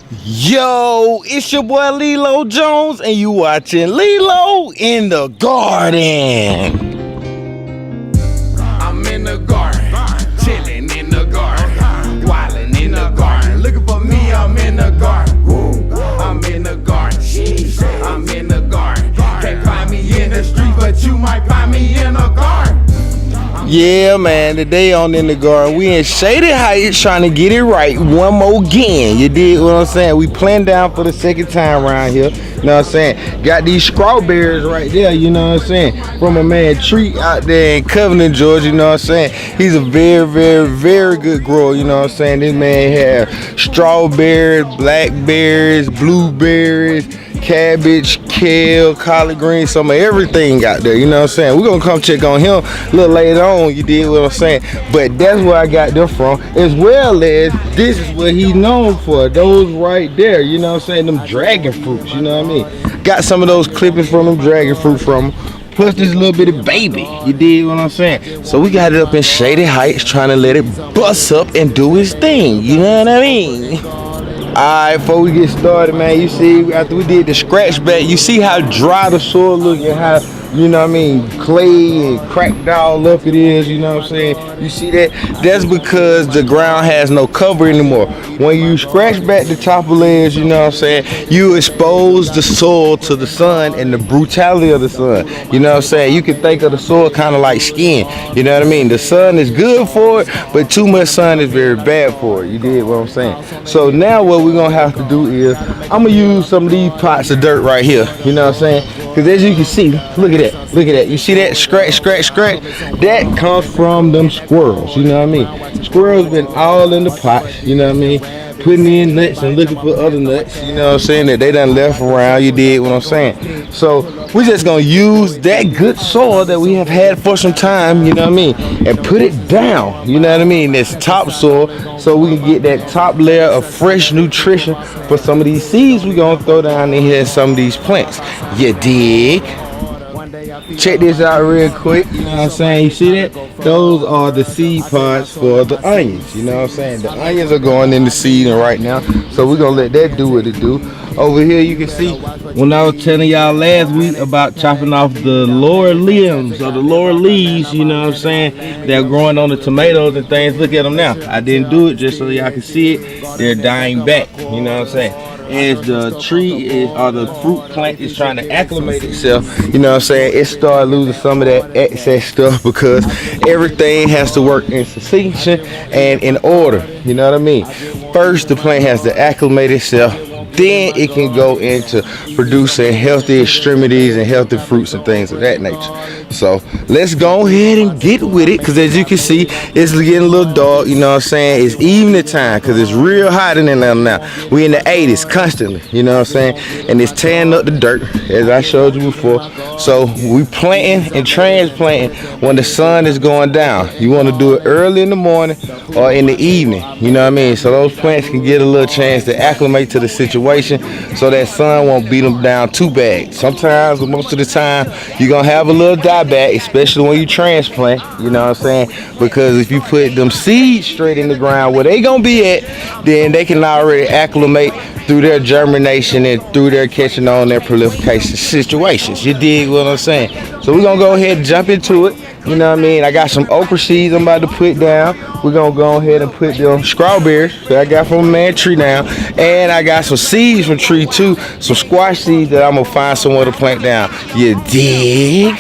Yo, it's your boy Lelo Jones, and you watching Lelo in the Garden. I'm in the garden, chilling in the garden, wilding in the garden. Looking for me, I'm in the garden. I'm in the garden, I'm in the garden. Can't find me in the street, but you might find me in the garden. Yeah, man, today on In the Garden, we in Shady Heights trying to get it right one more again. You dig what I'm saying? We playing down for the second time around here. You know what I'm saying? Got these strawberries right there, you know what I'm saying? From a man Treat out there in Covenant, Georgia, you know what I'm saying? He's a very, very, very good grower, you know what I'm saying? This man have strawberries, blackberries, blueberries, cabbage, kale, collard greens, some of everything out there, you know what I'm saying? We're gonna come check on him a little later on, you did what I'm saying? But that's where I got them from, as well as this is what he's known for, those right there, you know what I'm saying? Them dragon fruits, you know what I mean? Got some of those clippings from them dragon fruit from him, plus this little bit of baby, you did what I'm saying? So we got it up in Shady Heights trying to let it bust up and do his thing, you know what I mean? Alright, before we get started, man, you see, after we did the scratch back, you see how dry the soil look and how, you know what I mean, clay and cracked all up it is, you know what I'm saying? You see that? That's because the ground has no cover anymore. When you scratch back the top of layers, you know what I'm saying, you expose the soil to the sun and the brutality of the sun. You know what I'm saying? You can think of the soil kind of like skin, you know what I mean? The sun is good for it, but too much sun is very bad for it. You did what I'm saying? So now what we're gonna have to do is I'm gonna use some of these pots of dirt right here, you know what I'm saying? Because as you can see, look at that, you see that scratch, that comes from them squirrels, you know what I mean? Squirrels been all in the pots, you know what I mean, putting in nuts and looking for other nuts, you know what I'm saying, that they done left around, you did what I'm saying? So we're just gonna use that good soil that we have had for some time, you know what I mean, and put it down, you know what I mean, this topsoil, so we can get that top layer of fresh nutrition for some of these seeds we're gonna throw down in here in some of these plants. You dig? Check this out real quick, you know what I'm saying? You see that? Those are the seed pods for the onions, you know what I'm saying? The onions are going in the seed right now, so we're gonna let that do what it do. Over here you can see when I was telling y'all last week about chopping off the lower limbs or the lower leaves, you know what I'm saying, they're growing on the tomatoes and things. Look at them now. I didn't do it just so y'all can see it. They're dying back, you know what I'm saying? As the tree is, or the fruit plant is trying to acclimate itself, you know what I'm saying, it started losing some of that excess stuff because everything has to work in succession and in order, you know what I mean? First the plant has to acclimate itself, then it can go into producing healthy extremities and healthy fruits and things of that nature. So let's go ahead and get with it, because as you can see, it's getting a little dark, you know what I'm saying? It's evening time because it's real hot in Atlanta now. We in the 80s constantly, you know what I'm saying? And it's tearing up the dirt, as I showed you before. So we planting and transplanting when the sun is going down. You want to do it early in the morning or in the evening, you know what I mean? So those plants can get a little chance to acclimate to the situation, so that sun won't beat them down too bad. Sometimes, but most of the time, you're gonna have a little dieback, especially when you transplant, you know what I'm saying? Because if you put them seeds straight in the ground where they gonna be at, then they can already acclimate through their germination and through their catching on their proliferation situations. You dig what I'm saying? So we're gonna go ahead and jump into it. You know what I mean? I got some okra seeds I'm about to put down. We're gonna go ahead and put them strawberries that I got from a man Tree down. And I got some seeds from Tree too, some squash seeds that I'm gonna find somewhere to plant down. You dig?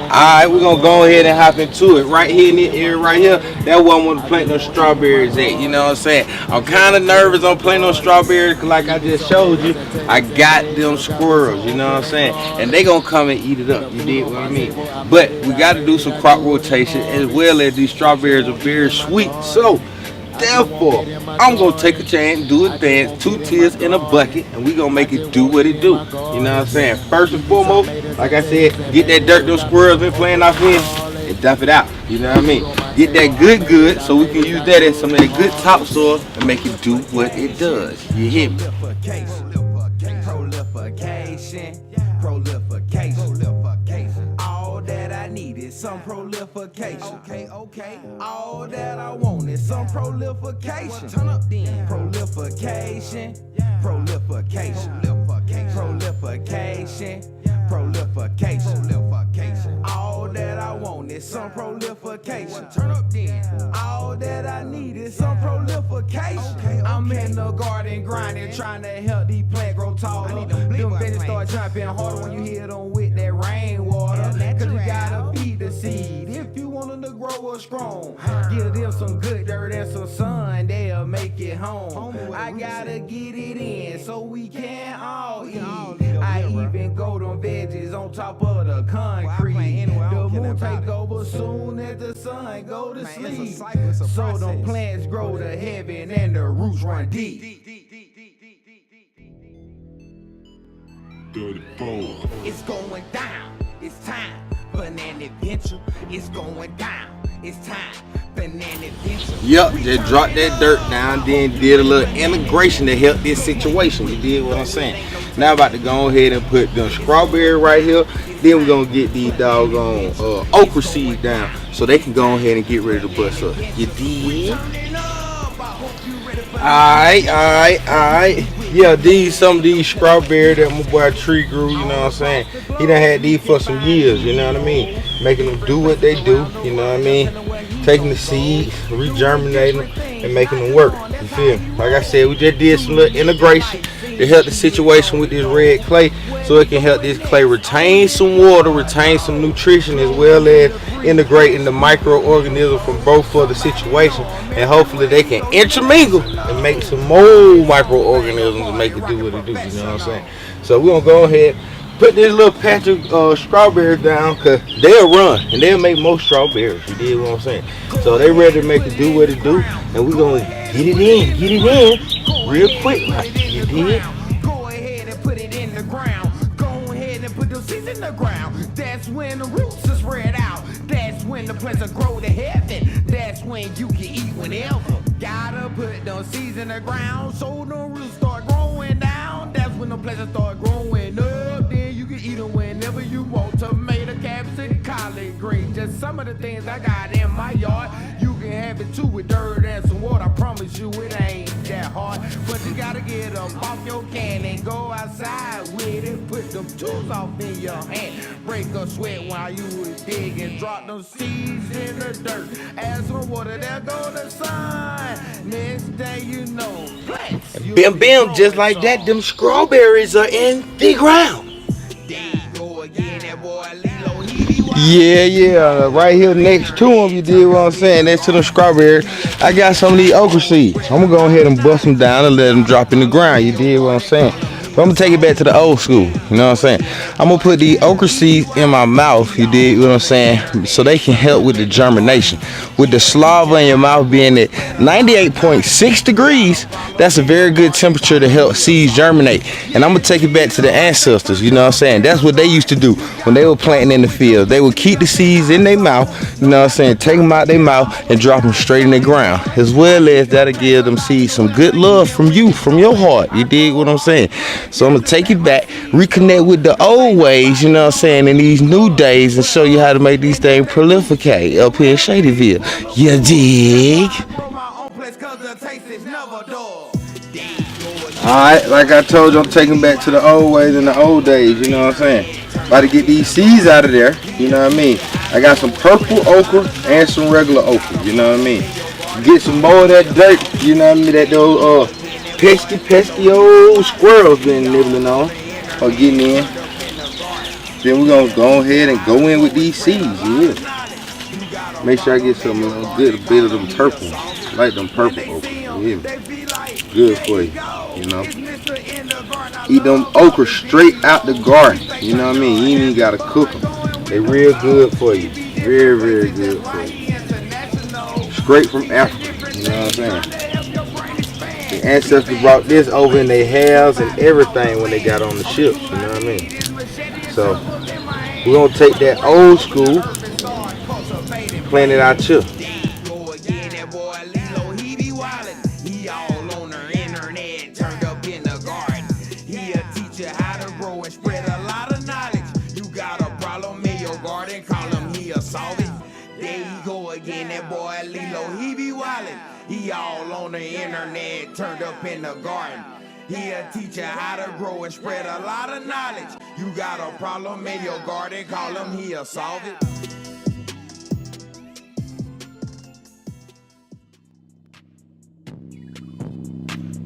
Alright, we're gonna go ahead and hop into it. Right here in this area right here, that's where I want to plant those strawberries at, you know what I'm saying? I'm kind of nervous on planting those strawberries because like I just showed you, I got them squirrels, you know what I'm saying? And they gonna come and eat it up, you dig what I mean? But we gotta do some crop rotation, as well as these strawberries are very sweet. So therefore, I'm gonna take a chance and do a dance, 2 tears in a bucket, and we gonna make it do what it do. You know what I'm saying? First and foremost, like I said, get that dirt those squirrels been playing off in and dump it out. You know what I mean? Get that good, so we can use that as some of that good topsoil and make it do what it does. You hear me? Proliferation. All that I need is some proliferation. Okay. All that I want is some proliferation. Turn up then. Proliferation. Prolification, prolification, prolification, prolification. All that I want is some prolification. Turn up then. All that I need is some prolification. I'm in the garden grinding, trying to help these plants grow taller. Them bitches start jumping harder when you hit them with that rainwater. Cause you gotta feed the seed if you want them to grow up strong. Give them some good dirt and some sun, they'll make it home. I gotta get it in so we can all eat. I even grow them veggies on top of the concrete. The moon take over soon as the sun go to sleep. So them plants grow to heaven and the roots run deep. It's going down, it's time for an adventure. It's going down, it's time for an adventure. Yup, just dropped that dirt down, then did a little integration to help this situation. You did what I'm saying. Now I'm about to go ahead and put the strawberry right here. Then we're gonna get these doggone okra seeds down so they can go ahead and get ready to bust up. You did? Alright. Yeah, some of these strawberry that my boy Tree grew, you know what I'm saying? He done had these for some years, you know what I mean? Making them do what they do, you know what I mean? Taking the seeds, regerminating them, and making them work. You feel me? Like I said, we just did some little integration to help the situation with this red clay so it can help this clay retain some water, retain some nutrition, as well as integrating the microorganisms from both for the situation, and hopefully they can intermingle and make some more microorganisms and make it do what it do, you know what I'm saying? So we're gonna go ahead, put this little patch of strawberries down, cause they'll run and they'll make more strawberries, you dig what I'm saying? So they ready to make it do what it do, and we're gonna get it in real quick, like, you dig? Go ahead and put it in the ground. Go ahead and put those seeds in the ground. That's when the roots are spread out. That's when the plants will grow to heaven. That's when you can eat whenever. Gotta put those seeds in the ground so the roots start growing down. That's when the plants start growing up. Then you can eat them whenever you want. Tomato, cabbage, and collard greens. Just some of the things I got in my yard. You can have it too with dirt and some water. I promise you it ain't that hard. But you gotta get them off your can and go outside with it. Put them tools off in your hand. Break a sweat while you was digging. Drop them seeds in the dirt. Add some water, there go the sun. Next day you know, plants. Bam, just like that, them strawberries are in the ground. Yeah, right here next to them, you did what I'm saying, next to them strawberries, I got some of these okra seeds. I'm gonna go ahead and bust them down and let them drop in the ground, you did what I'm saying. But I'm gonna take it back to the old school, you know what I'm saying. I'm gonna put the okra seeds in my mouth, you did what I'm saying, so they can help with the germination. With the slava in your mouth being at 98.6 degrees, that's a very good temperature to help seeds germinate. And I'm gonna take it back to the ancestors, you know what I'm saying. That's what they used to do when they were planting in the field. They would keep the seeds in their mouth, you know what I'm saying, take them out their mouth and drop them straight in the ground. As well as that'll give them seeds some good love from you, from your heart, you dig what I'm saying. So I'm gonna take it back, reconnect with the old ways, you know what I'm saying, in these new days, and show you how to make these things prolificate up here in Shadyville. You dig? Alright, like I told you, I'm taking back to the old ways and the old days, you know what I'm saying. About to get these seeds out of there, you know what I mean. I got some purple okra and some regular okra, you know what I mean. Get some more of that dirt, you know what I mean, that those pesky old squirrels been nibbling on or getting in. Then we're gonna go ahead and go in with these seeds, yeah. Make sure I get some good bit of them purple, like them purple okra, yeah. Good for you, you know. Eat them okra straight out the garden, you know what I mean. You ain't even gotta cook them. They real good for you, very good for you. Straight from Africa, you know what I'm saying. The ancestors brought this over in their halves and everything when they got on the ships, you know what I mean? So, we're going to take that old school, plant it out here. There you go again, that boy Lelo, he be wildin'. He all on the internet, turned up in the garden. He'll teach you how to grow and spread a lot of knowledge. You got a problem in your garden, call him, he'll solve it.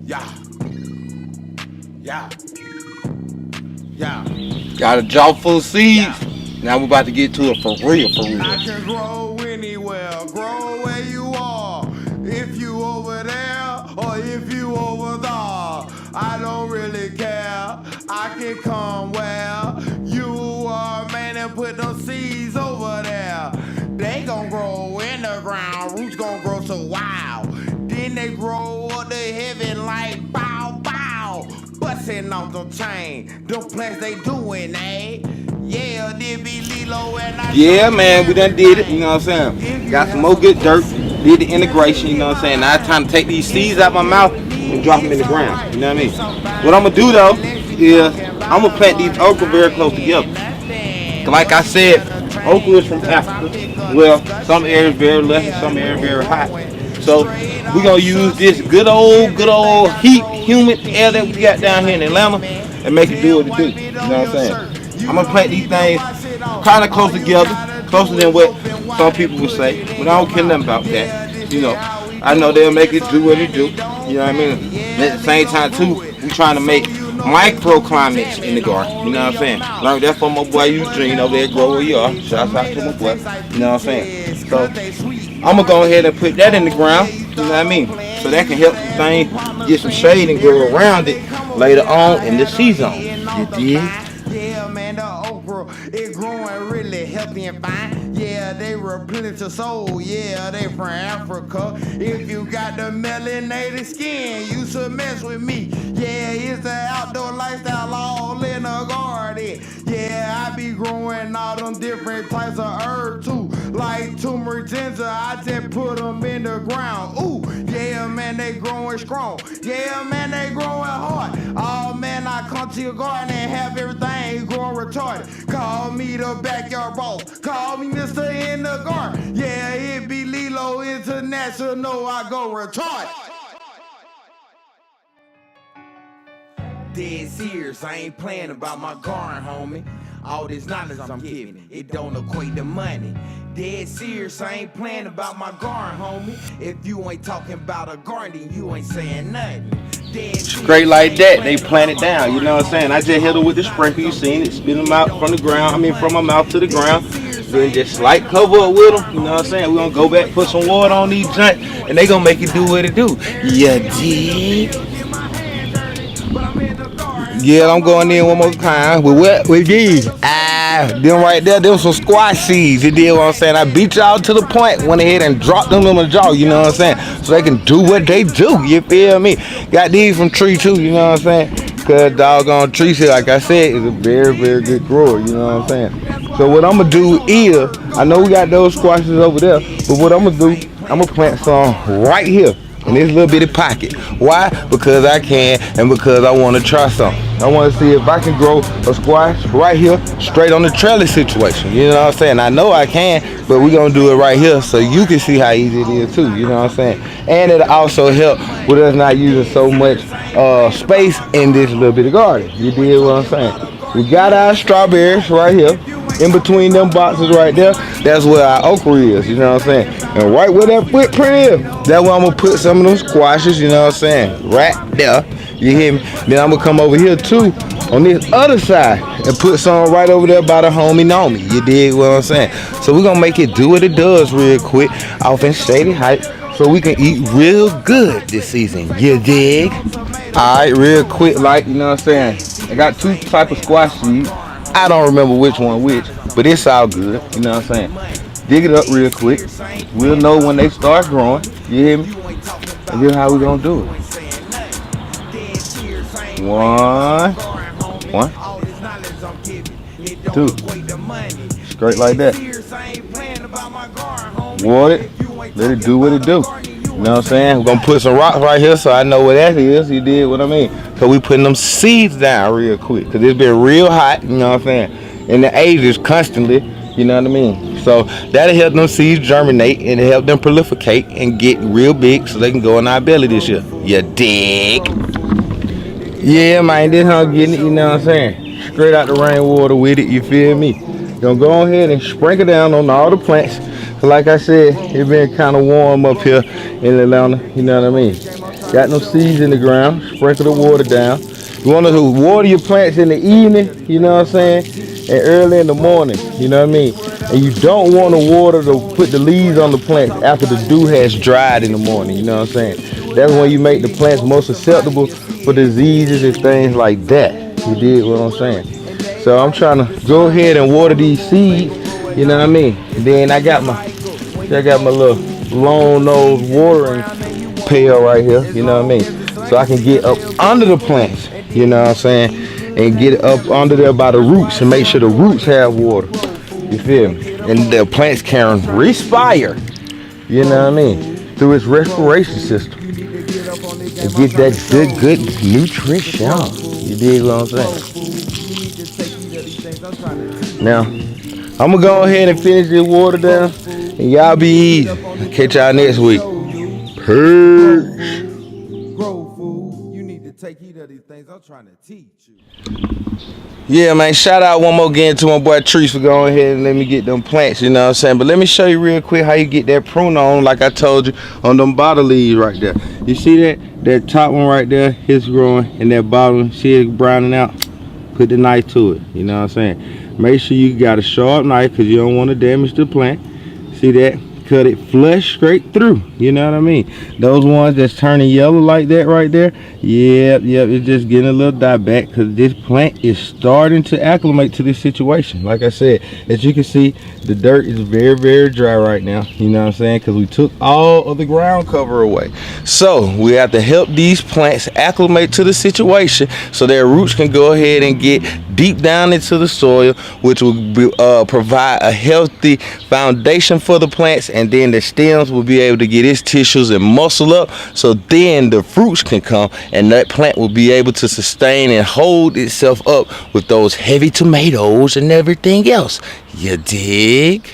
Yeah. Got a jaw full of seeds. Now we're about to get to it for real, for real. I can grow anywhere, grow where you are. If you over there or if you over there, I don't really care. I can come where you are, man, and put those seeds over there. They gon' grow in the ground, roots gon' grow so wild. Then they grow up to heaven like bow, bow. Bustin' off the chain, them plants they doing, eh? Yeah, did be Lelo and I. Yeah, man, we done did it, you know what I'm saying? Got some more good dirt, did the integration, you know what I'm saying? Now it's time to take these seeds out my mouth and drop them in the ground, you know what I mean? What I'm gonna do though, is I'm gonna plant these okra very close together. Like I said, okra is from Africa. Well, some areas very left, some areas very hot. So we're gonna use this good old heat, humid air that we got down here in Atlanta and make it do what it do. You know what I'm saying? I'm gonna plant these things kind of close together, closer than what some people would say. But I don't care nothing about that. You know, I know they'll make it do what it do. You know what I mean? And at the same time too, we trying to make microclimates in the garden. You know what I'm saying? Learned that from my boy Eugene over there, Grow Where You Are. Shouts out to my boy. You know what I'm saying? So I'm gonna go ahead and put that in the ground. You know what I mean? So that can help the thing get some shade and grow around it later on in the season. You dig? Yeah, man, the okra, it growing really healthy and fine. Yeah, they replenish the soul. Yeah, they from Africa. If you got the melanated skin, you should mess with me. Yeah, it's the outdoor lifestyle all in the garden. Yeah, I be growing all them different types of herbs too. Like turmeric, ginger, I just put them in the ground. Ooh, yeah, man, they growing strong. Yeah, man, they growing hard. Oh, man, I come to your garden and have everything growing retarded. Call me the backyard boss. Call me Mr. In the garden. Yeah, it be Lelo International. I go retarded. Dead serious, I ain't playing about my garden, homie. All this knowledge I'm giving, it don't equate to money. Dead serious, I ain't playing about my garden, homie. If you ain't talking about a garden, you ain't saying nothing. Straight like that, they plant it down, you know what I'm saying? I just hit it with the sprinkler, you seen it, spit them out from the ground, from my mouth to the ground. Then just slight cover up with them, you know what I'm saying? We're gonna go back, put some water on these joints, and they gonna make it do what it do. Yeah, dig? Yeah, I'm going in one more time with what? With these. Them right there, them some squash seeds. You did what I'm saying? I beat y'all to the point, went ahead and dropped them in the jaw, you know what I'm saying? So they can do what they do, you feel me? Got these from Tree too, you know what I'm saying? Cause doggone Tree shit, like I said, is a very, very good grower, you know what I'm saying? So what I'm gonna do is, I know we got those squashes over there, but what I'm gonna do, I'm gonna plant some right here in this little bitty pocket. Why? Because I can and because I want to try something. I want to see if I can grow a squash right here straight on the trellis situation. You know what I'm saying? I know I can, but we're going to do it right here so you can see how easy it is too. You know what I'm saying? And it'll also help with us not using so much space in this little bitty garden. You dig what I'm saying? We got our strawberries right here. In between them boxes right there, that's where our okra is, you know what I'm saying? And right where that footprint is, that's where I'm gonna put some of those squashes, you know what I'm saying? Right there, you hear me? Then I'm gonna come over here too, on this other side, and put some right over there by the homie Nomi, you dig what I'm saying? So we're gonna make it do what it does real quick, off in shady height, so we can eat real good this season, you dig? Alright, real quick, like, you know what I'm saying? I got two type of squash seeds. I don't remember which one which, but it's all good, you know what I'm saying? Dig it up real quick. We'll know when they start growing, you hear me? And here's how we gonna do it. One, two, straight like that. Water it, let it do what it do. You know what I'm saying? We're gonna put some rocks right here so I know what that is. You did what I mean? So we putting them seeds down real quick because it's been real hot, you know what I'm saying? And the age is constantly, you know what I mean? So that'll help them seeds germinate and help them proliferate and get real big so they can go in our belly this year. You dig? Yeah, man, this how I'm getting it, you know what I'm saying? Straight out the rainwater with it, you feel me? Gonna go ahead and sprinkle down on all the plants. So like I said, it's been kind of warm up here in Atlanta, you know what I mean? Got no seeds in the ground, sprinkle the water down. You want to water your plants in the evening, you know what I'm saying? And early in the morning, you know what I mean? And you don't want to water to put the leaves on the plants after the dew has dried in the morning, you know what I'm saying? That's when you make the plants most susceptible for diseases and things like that. You dig what I'm saying? So I'm trying to go ahead and water these seeds, you know what I mean? And then I got my little long nose watering pail right here, you know what I mean? So I can get up under the plants, you know what I'm saying? And get it up under there by the roots and make sure the roots have water. You feel me? And the plants can respire, you know what I mean? Through its respiration system. And get that good nutrition. You dig what I'm saying? Now, I'm gonna go ahead and finish this water down. And y'all be easy. Catch y'all next week. Peace. Grow food. You need to take heed of these things I'm trying to teach you. Yeah, man, shout out one more again to my boy Trees for going ahead and let me get them plants, you know what I'm saying? But let me show you real quick how you get that prune on, like I told you, on them bottle leaves right there. You see that? That top one right there, it's growing, and that bottom, see it browning out? Put the knife to it, you know what I'm saying? Make sure you got a sharp knife because you don't want to damage the plant. See that? Cut it flush straight through, you know what I mean? Those ones that's turning yellow like that right there, yep, it's just getting a little die back because this plant is starting to acclimate to this situation. Like I said, as you can see, the dirt is very dry right now, you know what I'm saying? Because we took all of the ground cover away. So we have to help these plants acclimate to the situation so their roots can go ahead and get deep down into the soil, which will be, provide a healthy foundation for the plants, and then the stems will be able to get its tissues and muscle up, so then the fruits can come and that plant will be able to sustain and hold itself up with those heavy tomatoes and everything else. You dig?